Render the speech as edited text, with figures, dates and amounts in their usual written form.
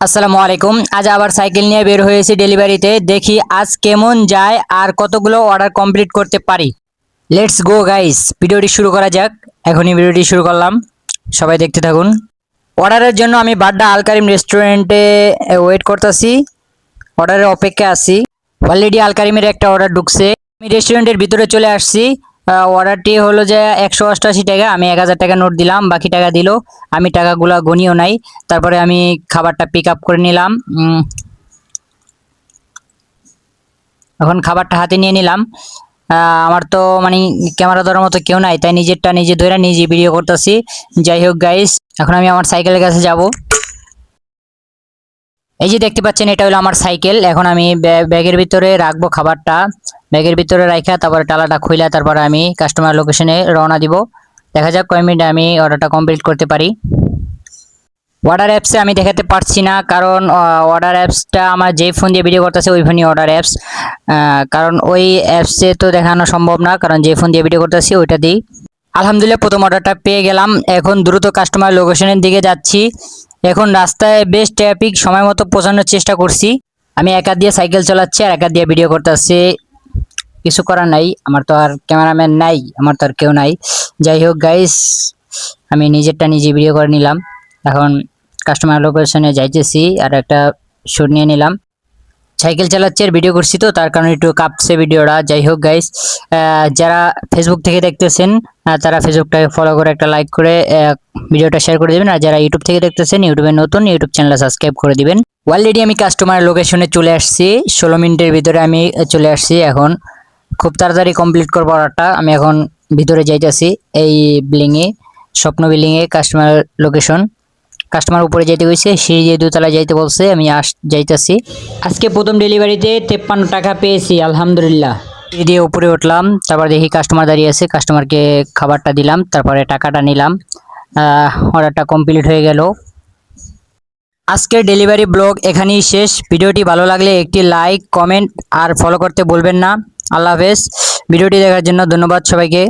আসসালামু আলাইকুম। আজ আবার সাইকেল নিয়ে বের হয়েছি ডেলিভারিতে। দেখি আজ কেমন যায় আর কতগুলো অর্ডার কমপ্লিট করতে পারি। লেটস গো গাইস, ভিডিওটি শুরু করা যাক। এখনই ভিডিওটি শুরু করলাম, সবাই দেখতে থাকুন। অর্ডারের জন্য আমি বাড্ডা আলকারিম রেস্টুরেন্টে ওয়েট করতেছি, অর্ডারের অপেক্ষা আছি। অলরেডি আলকারিমের একটা অর্ডার ঢুকছে, আমি রেস্টুরেন্টের ভিতরে চলে আসছি। অর্ডারটি হলো যে 188 টাকা। আমি 1000 টাকা নোট দিলাম, বাকি টাকা দিল। আমি টাকাগুলো গনিও নাই। তারপরে আমি খাবারটা পিক আপ করে নিলাম। এখন খাবারটা হাতে নিয়ে নিলাম। আমার তো মানে ক্যামেরা ধরার মতো কেউ নাই, তাই নিজেরটা নিজে ধরে নিজে ভিডিও করতেছি। যাই হোক গাইস, এখন আমি আমার সাইকেলের কাছে যাব। এই যে দেখতে পাচ্ছেন, এটা হলো আমার সাইকেল। এখন আমি ব্যাগের ভিতরে রাখবো খাবারটা। ব্যাগের ভিতরে রাখা তারপরে টালাটা খুইলা তারপরে আমি কাস্টমার লোকেশনে রওনা দিব। দেখা যাক কয় মিনিটে আমি অর্ডারটা কমপ্লিট করতে পারি। অর্ডার অ্যাপসে আমি দেখাতে পারছি না, কারণ অর্ডার অ্যাপসটা আমার যেই ফোন দিয়ে ভিডিও করতেছে ওই ফোনই অর্ডার অ্যাপস। কারণ ওই অ্যাপসে তো দেখানো সম্ভব না, কারণ যে ফোন দিয়ে ভিডিও করতেছি ওইটা দিই। আলহামদুলিল্লাহ প্রথম অর্ডারটা পেয়ে গেলাম। এখন দ্রুত কাস্টমার লোকেশনের দিকে যাচ্ছি। এখন রাস্তায় বেশ ট্রাফিক, সময় মতো পৌঁছানোর চেষ্টা করছি। আমি একা দিয়ে সাইকেল চালাচ্ছি আর একা দিয়ে ভিডিও করতেছি। কিছু করার নাই, আমার তো আর ক্যামেরাম্যান নাই, আমার তো আর কেউ নাই। যাই হোক গাইস, আমি নিজেরটা নিজে ভিডিও করে নিলাম। এখন কাস্টমার লোকেশনে যাইতেছি আর একটা শুট নিয়ে নিলাম। সাইকেল চালাচ্ছি আর ভিডিও করছি, তো তার কারণে একটু কাঁপছে ভিডিওটা। যাই হোক গাইস, যারা ফেসবুক থেকে দেখতেছেন তারা ফেসবুকটাকে ফলো করে একটা লাইক করে ভিডিওটা শেয়ার করে দিবেন। আর যারা ইউটিউব থেকে দেখতেছেন, ইউটিউবে নতুন, ইউটিউব চ্যানেলটা সাবস্ক্রাইব করে দিবেন। অলরেডি আমি কাস্টমার লোকেশনে চলে আসছি, 16 মিনিটের ভিতরে আমি চলে আসছি। এখন খুব তাড়াতাড়ি কমপ্লিট করবো অর্ডারটা। আমি এখন ভিতরে যাইতেছি, এই বিল্ডিংয়ে, স্বপ্ন বিল্ডিংয়ে কাস্টমার লোকেশন। কাস্টমার উপরে যেতে হয়েছে, সিঁড়ি দিয়ে দোতলায় যাইতে বলছে, আমি যাইতেছি। আজকে প্রথম ডেলিভারিতে 53 টাকা পেয়েছি, আলহামদুলিল্লাহ। সিঁড়ি দিয়ে উপরে উঠলাম, তারপর দেখি কাস্টমার দাঁড়িয়ে আছে, কাস্টমারকে খাবারটা দিলাম, তারপরে টাকাটা নিলাম। অর্ডারটা কমপ্লিট হয়ে গেল। আজকের ডেলিভারি ব্লগ এখানেই শেষ। ভিডিওটি ভালো লাগলে একটি লাইক, কমেন্ট আর ফলো করতে ভুলবেন না। আল্লাহ হাফেজ। ভিডিওটি দেখার জন্য ধন্যবাদ সবাইকে।